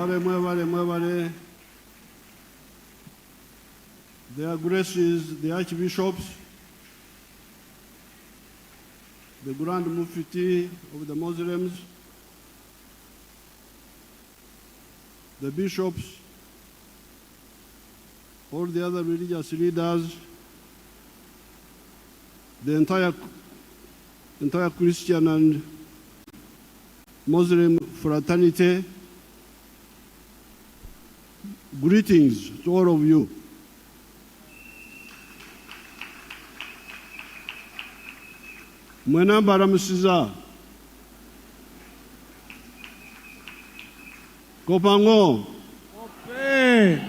Mwebale. Their graces, the archbishops, the Grand Mufti of the Muslims, the bishops, all the other religious leaders, the entire Christian and Muslim fraternity, greetings to all of you. Mwena baramusiza. Kopango. Ope.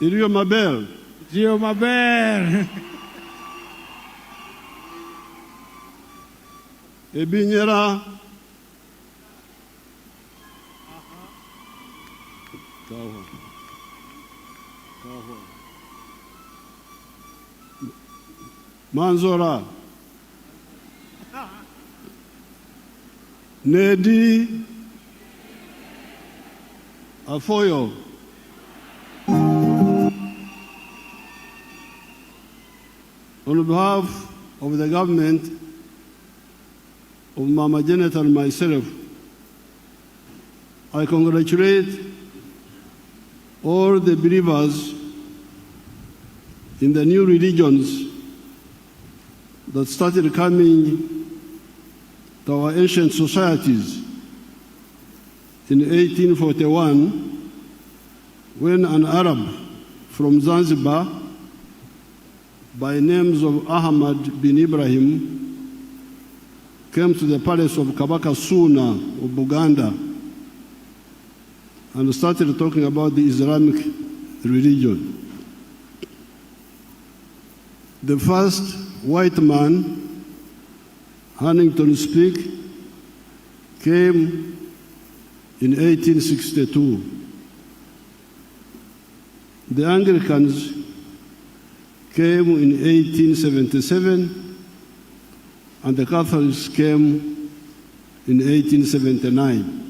Iriyo mabel. Dio mabel. Ebinyera. Kawa. Manzora. Nedi. Afoyo. On behalf of the government of Mama Janet and myself, I congratulate all the believers in the new religions that started coming to our ancient societies in 1841 when an Arab from Zanzibar by names of Ahmad bin Ibrahim came to the palace of Kabaka Suna of Buganda and started talking about the Islamic religion. The first white man, Huntington Speke, came in 1862. The Anglicans came in 1877, and the Catholics came in 1879.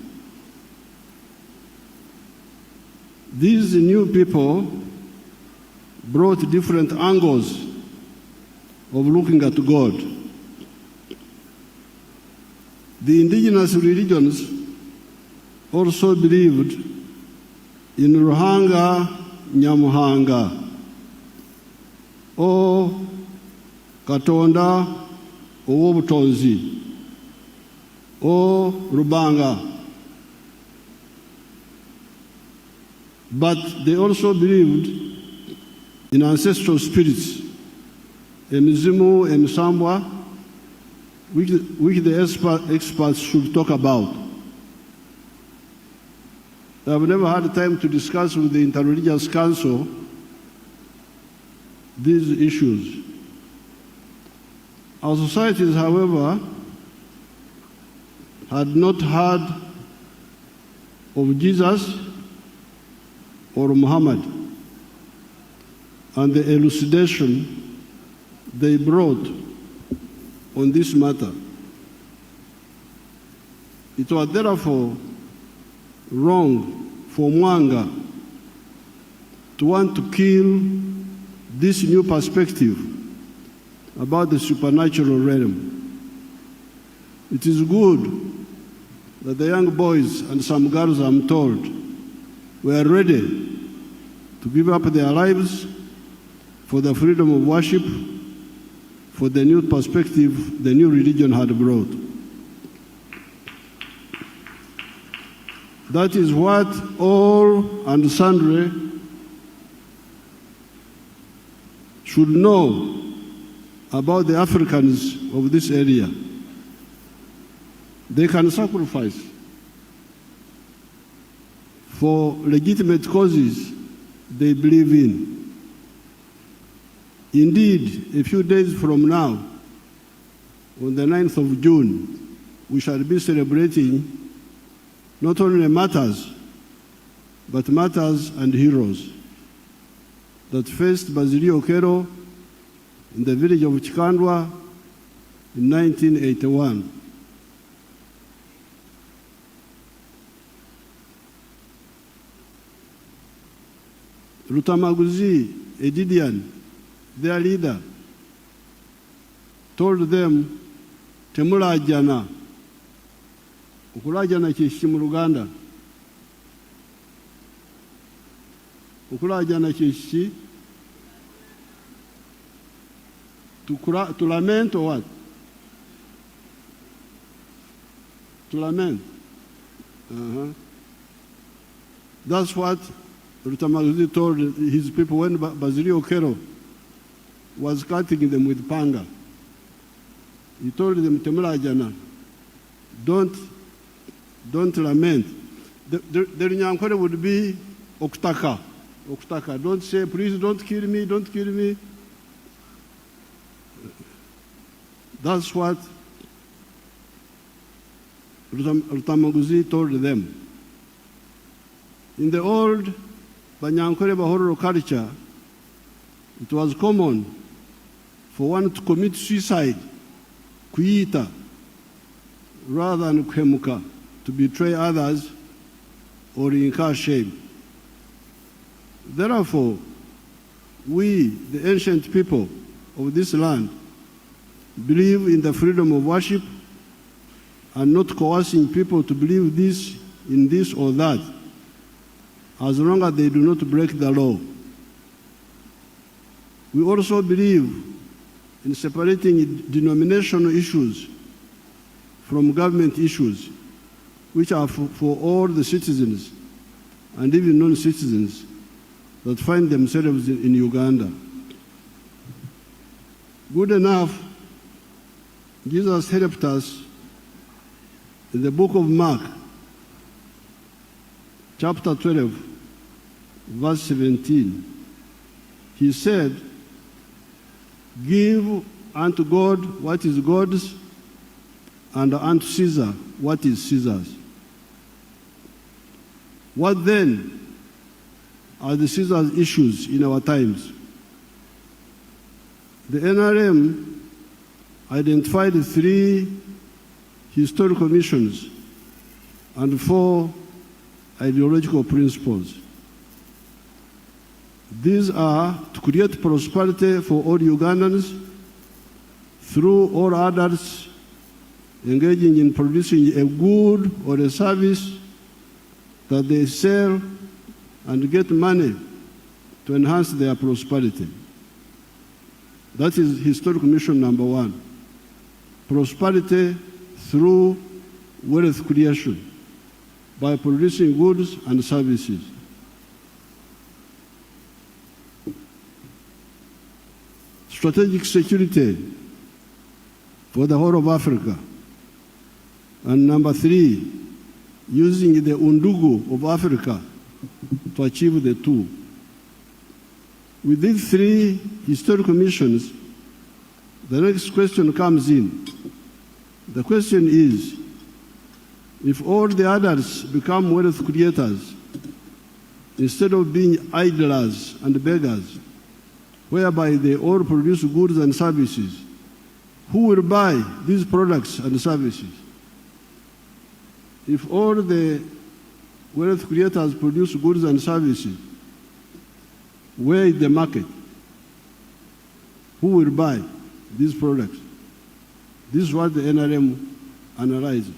These new people brought different angles of looking at God. The indigenous religions also believed in Ruhanga Nyamuhanga, o Katonda ow'obutonzi, o Rubanga. But they also believed in ancestral spirits, Emizimu, Emisambwa, which the experts should talk about. I have never had time to discuss with the Interreligious Council these issues. Our societies, however, had not heard of Jesus or Muhammad, and the elucidation they brought on this matter. It was therefore wrong for Mwanga to want to kill this new perspective about the supernatural realm. It is good that the young boys and some girls, I'm told, were ready to give up their lives for the freedom of worship, for the new perspective the new religion had brought. That is what all and sundry should know about the Africans of this area. They can sacrifice for legitimate causes they believe in. Indeed, a few days from now, on the 9th of June, we shall be celebrating not only Matyrs, but Matyrs and heroes that faced Bazili Okero in the village of Chikandwa in 1981. Rutamaguzi, Edidian, their leader, told them, temulajana. Okulajana kyeki mu Luganda? Okulajana kyeki? To lament or what? To lament. That's what Rutamaguzi told his people when Basilio Kero was cutting them with panga. He told them, temulajana, don't lament. The Nyankore would be oktaka. Oktaka. Don't say, please don't kill me, don't kill me. That's what Rutamaguzi told them. In the old Banyankore Bahoro culture, it was common for one to commit suicide, kuita, rather than kuhemuka, to betray others or incur shame. Therefore, we, the ancient people of this land, believe in the freedom of worship and not coercing people to believe this in this or that, as long as they do not break the law. We also believe in separating denominational issues from government issues, which are for all the citizens and even non-citizens that find themselves in Uganda. Good enough, Jesus helped us in the book of Mark, chapter 12, verse 17. He said, give unto God what is God's, and unto Caesar what is Caesar's. What then are the Caesar's issues in our times? The NRM identified 3 historical missions and 4 ideological principles. These are to create prosperity for all Ugandans through all adults engaging in producing a good or a service that they sell and get money to enhance their prosperity. That is historical mission number 1. Prosperity through wealth creation by producing goods and services. Strategic security for the whole of Africa. And number 3, using the undugu of Africa to achieve the 2. With these 3 historical missions, the next question comes in. The question is, if all the others become wealth creators, instead of being idlers and beggars, whereby they all produce goods and services, who will buy these products and services? If all the wealth creators produce goods and services, where is the market? Who will buy these products? This is what the NRM analyzed.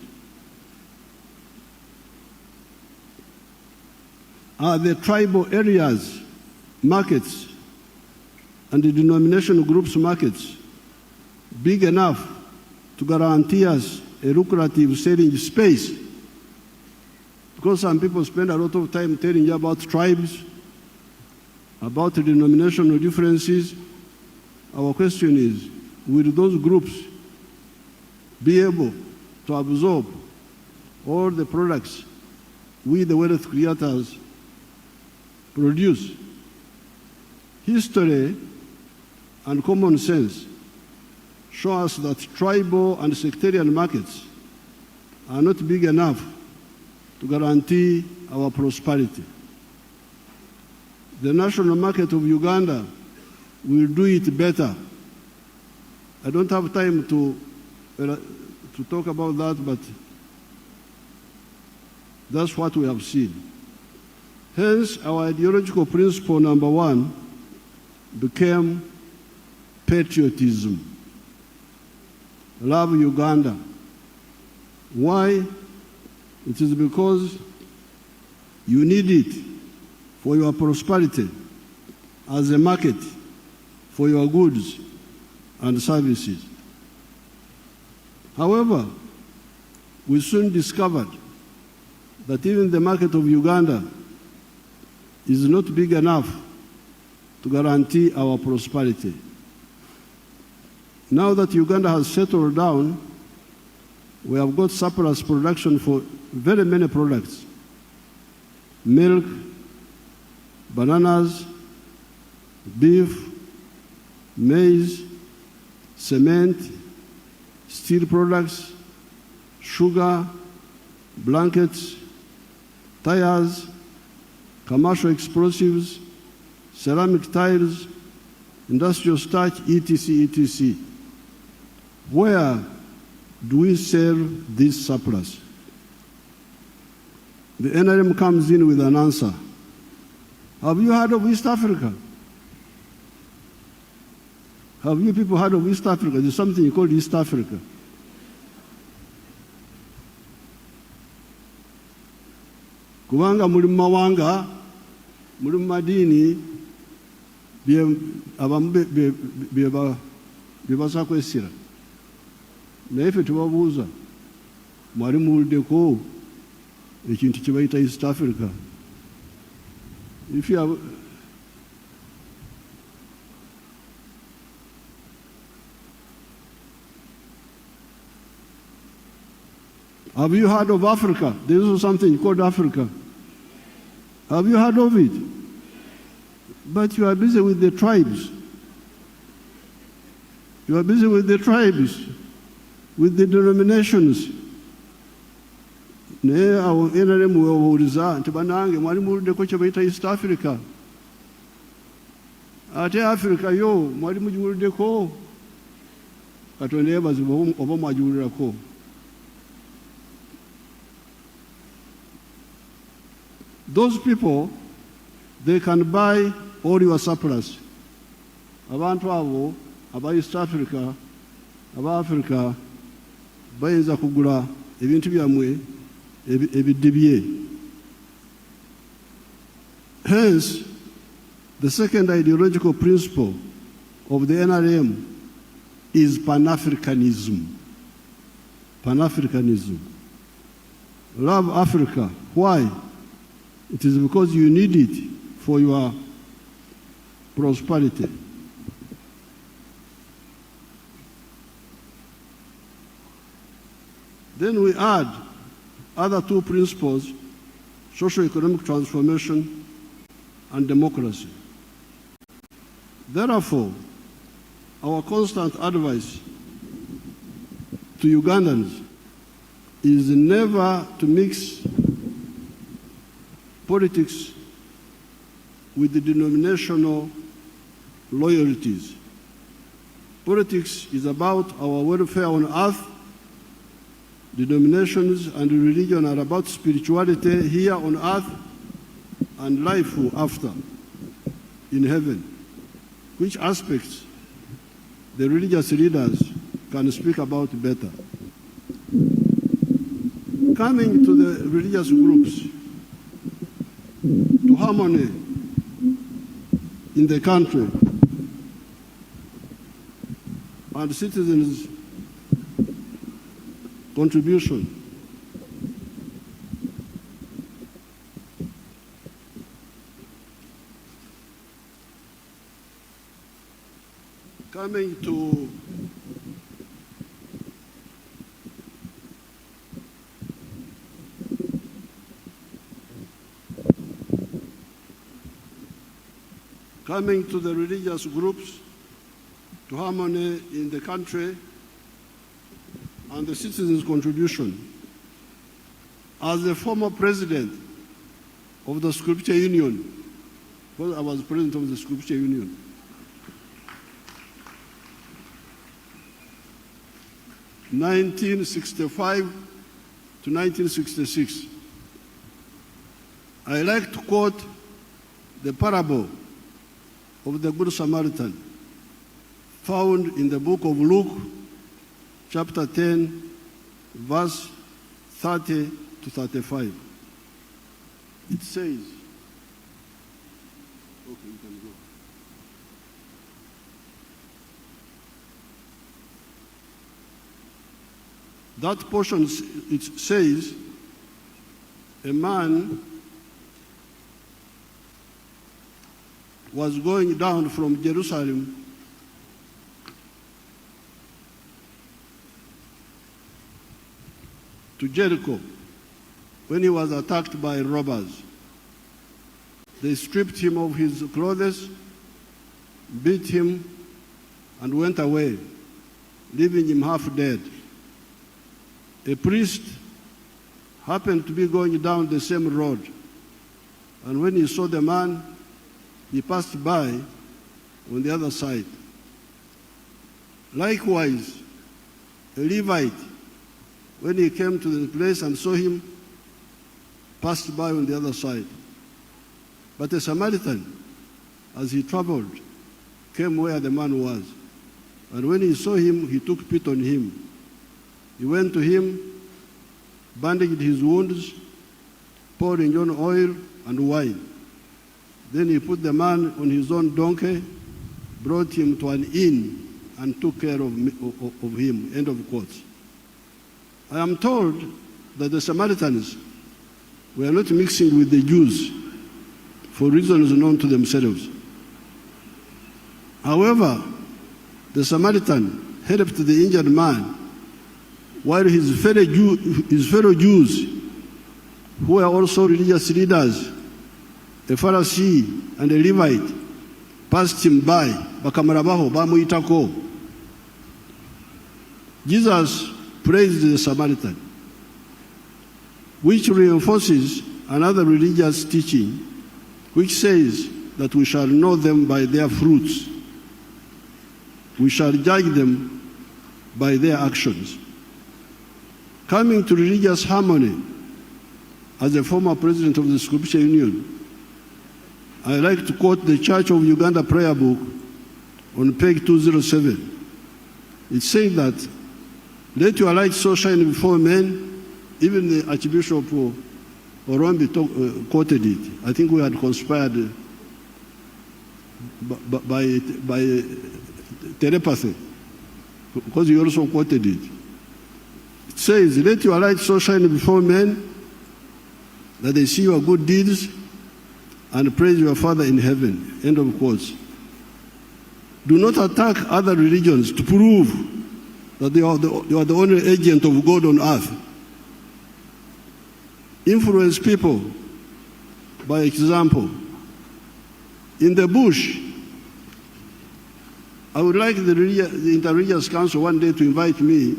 Are the tribal areas markets and the denominational groups markets big enough to guarantee us a lucrative selling space? Because some people spend a lot of time telling you about tribes, about the denominational differences. Our question is, will those groups be able to absorb all the products we, the wealth creators, produce? History and common sense show us that tribal and sectarian markets are not big enough to guarantee our prosperity. The national market of Uganda will do it better. I don't have time to talk about that, but that's what we have seen. Hence, our ideological principle number one became patriotism. Love Uganda. Why? It is because you need it for your prosperity as a market for your goods and services. However, we soon discovered that even the market of Uganda is not big enough to guarantee our prosperity. Now that Uganda has settled down, we have got surplus production for very many products: milk, bananas, beef, maize, cement, steel products, sugar, blankets, tires, commercial explosives, ceramic tiles, industrial starch, etc., etc. Where do we sell this surplus? The NRM comes in with an answer. Have you heard of East Africa? Have you people heard of East Africa? There's something called East Africa. Kubanga muri mu mawanga, muri mu madini, abamu byebasobola kwesira. Naye ffe tubabuuza, mwali muwuliddeko ekintu kye bayita East Africa? If you have you heard of Africa? There is something called Africa. Have you heard of it? But you are busy with the tribes. You are busy with the tribes, with the denominations. Naye awo NRM webabuuliza nti bannange mwali muwuliddeko kye bayita East Africa? Ate Africa yo mwali mugiwuliddeko? Katonda yeebazibwe oba mwagiwulirako. Those people, they can buy all your surplus. Abantu abo aba East Africa, aba Africa, bayinza kugula ebintu byammwe ebidibye. Hence, the second ideological principle of the NRM is Pan-Africanism. Pan-Africanism. Love Africa. Why? It is because you need it for your prosperity. Then we add other two principles: socio-economic transformation and democracy. Therefore, our constant advice to Ugandans is never to mix politics with the denominational loyalties. Politics is about our welfare on earth. Denominations and religion are about spirituality here on earth and life after, in heaven. Which aspects the religious leaders can speak about better. Coming to the religious groups, to harmony in the country and citizens' contribution. Coming to the religious groups, to harmony in the country and the citizens' contribution. As the former president of the Scripture Union, well, I was president of the Scripture Union, (1965 to 1966). I like to quote the parable of the Good Samaritan, found in the book of Luke, chapter 10, verse 30 to 35. It says, okay, you can go. That portion, it says, a man was going down from Jerusalem to Jericho when he was attacked by robbers. They stripped him of his clothes, beat him, and went away, leaving him half dead. A priest happened to be going down the same road, and when he saw the man, he passed by on the other side. Likewise, a Levite, when he came to the place and saw him, passed by on the other side. But a Samaritan, as he traveled, came where the man was. And when he saw him, he took pity on him. He went to him, bandaged his wounds, pouring on oil and wine. Then he put the man on his own donkey, brought him to an inn, and took care of him. End of quotes. I am told that the Samaritans were not mixing with the Jews for reasons known to themselves. However, the Samaritan helped the injured man, while his fellow Jews, who were also religious leaders, a Pharisee and a Levite, passed him by. Bakamarabaho, bamuyitako. Jesus praised the Samaritan, which reinforces another religious teaching, which says that we shall know them by their fruits. We shall judge them by their actions. Coming to religious harmony, as a former president of the Scripture Union, I like to quote the Church of Uganda prayer book on page 207. It says that, let your light so shine before men. Even the Archbishop Orombi quoted it. I think we had conspired by telepathy, because he also quoted it. It says, let your light so shine before men that they see your good deeds and praise your Father in heaven. End of quotes. Do not attack other religions to prove that they are the only agent of God on earth. Influence people by example. In the bush, I would like the Inter-Religious Council one day to invite me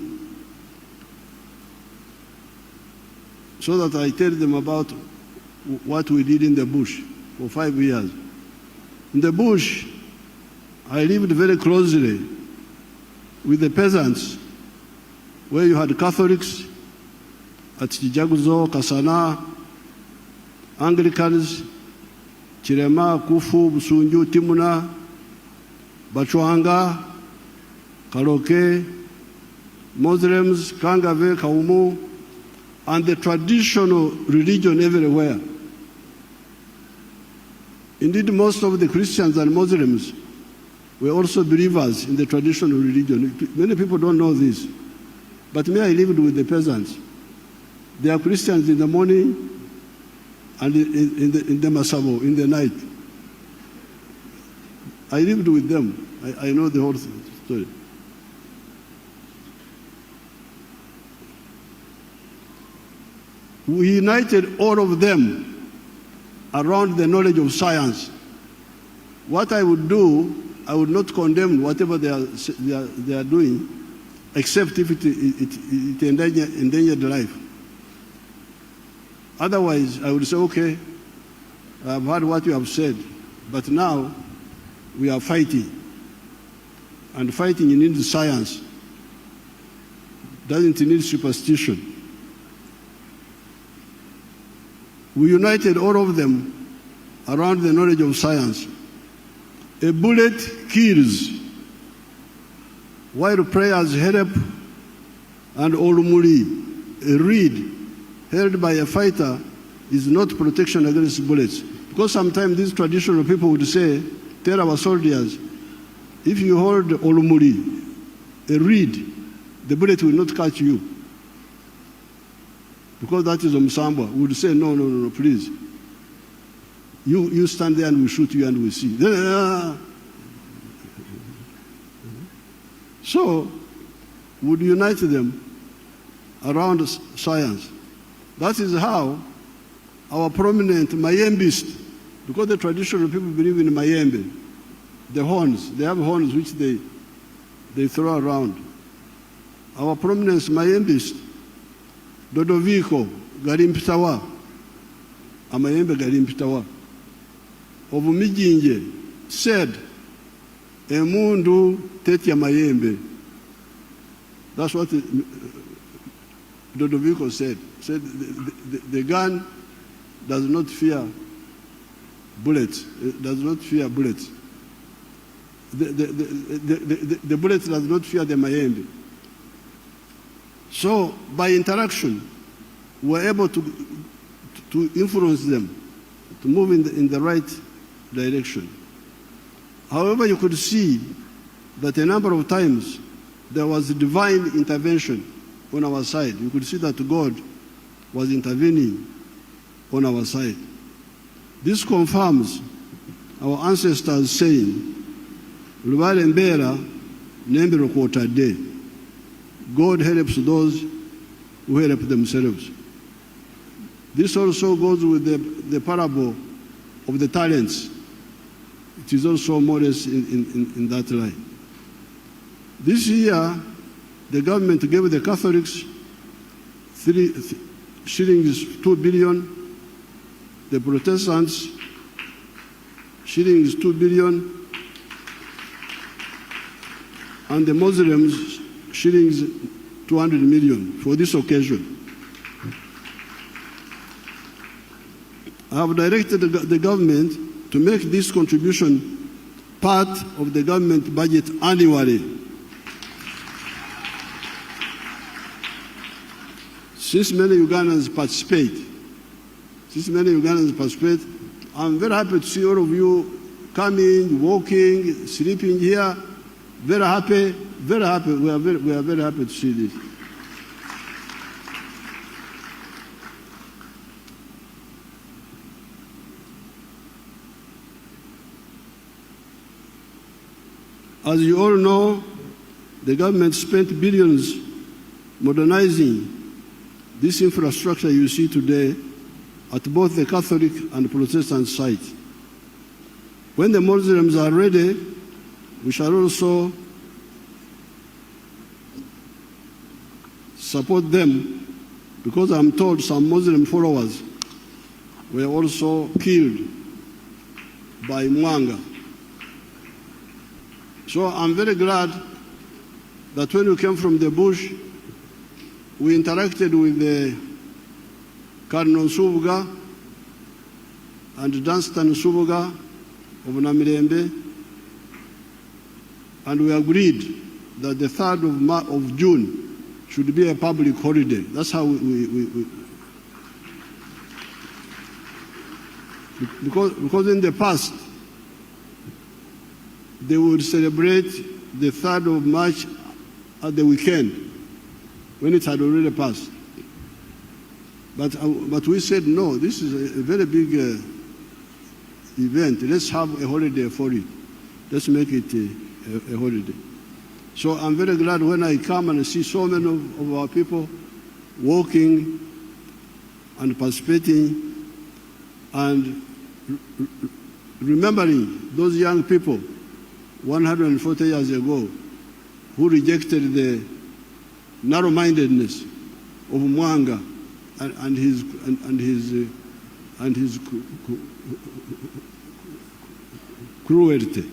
so that I tell them about what we did in the bush for 5 years. In the bush, I lived very closely with the peasants, where you had Catholics at Chijaguzo, Kasana, Anglicans, Chirema, Kufu, Busunju, Timuna, Bachwanga, Kaloke, Muslims, Kangave, Kaumu, and the traditional religion everywhere. Indeed, most of the Christians and Muslims were also believers in the traditional religion. Many people don't know this. But me, I lived with the peasants. They are Christians in the morning and in the Masabo, in the night. I lived with them. I know the whole story. We united all of them around the knowledge of science. What I would do, I would not condemn whatever they are doing, except if it endangered life. Otherwise, I would say, okay, I've heard what you have said, but now we are fighting. And fighting needs science, doesn't need superstition. We united all of them around the knowledge of science. A bullet kills, while prayers help, and Olumuli, a reed held by a fighter, is not protection against bullets. Because sometimes these traditional people would say, tell our soldiers, if you hold Olumuli, a reed, the bullet will not catch you. Because that is Omsambwa. We would say, no, please. You stand there and we shoot you and we see. So, we would unite them around science. That is how our prominent Mayembist, because the traditional people believe in Mayembe, the horns, they have horns which they throw around. Our prominent Mayembist, Dodoviko Garimpitawa, Amayembe Garimpitawa, of Mijinje, said, Emundu Tetia Mayembe. That's what Dodoviko said. Said the gun does not fear bullets. It does not fear bullets. The bullet does not fear the Mayembe. So by interaction, we're able to influence them to move in the right direction. However, you could see that a number of times there was divine intervention on our side. You could see that God was intervening on our side. This confirms our ancestors saying, Lubale Mbera Nembero Kota De. God helps those who help themselves. This also goes with the parable of the talents. It is also more or less in that line. This year, the government gave the Catholics 3 shillings 2 billion, the Protestants shillings 2 billion, and the Muslims shillings 200 million for this occasion. I have directed the government to make this contribution part of the government budget annually. Since many Ugandans participate, I'm very happy to see all of you coming, walking, sleeping here. Very happy, very happy. We are very happy to see this. As you all know, the government spent billions modernizing this infrastructure you see today at both the Catholic and Protestant sites. When the Muslims are ready, we shall also support them, because I'm told some Muslim followers were also killed by Mwanga. So I'm very glad that when we came from the bush, we interacted with the Cardinal Subuga and Dunstan Subuga of Namirembe, and we agreed that the 3rd of June should be a public holiday. That's how because in the past, they would celebrate the 3rd of March at the weekend, when it had already passed. But we said, no, this is a very big event. Let's have a holiday for it. Let's make it a holiday. So I'm very glad when I come and see so many of our people walking and participating and remembering those young people 140 years ago who rejected the narrow-mindedness of Mwanga and his cruelty.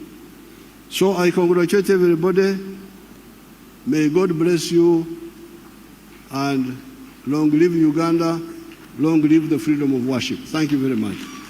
So I congratulate everybody. May God bless you and long live Uganda. Long live the freedom of worship. Thank you very much.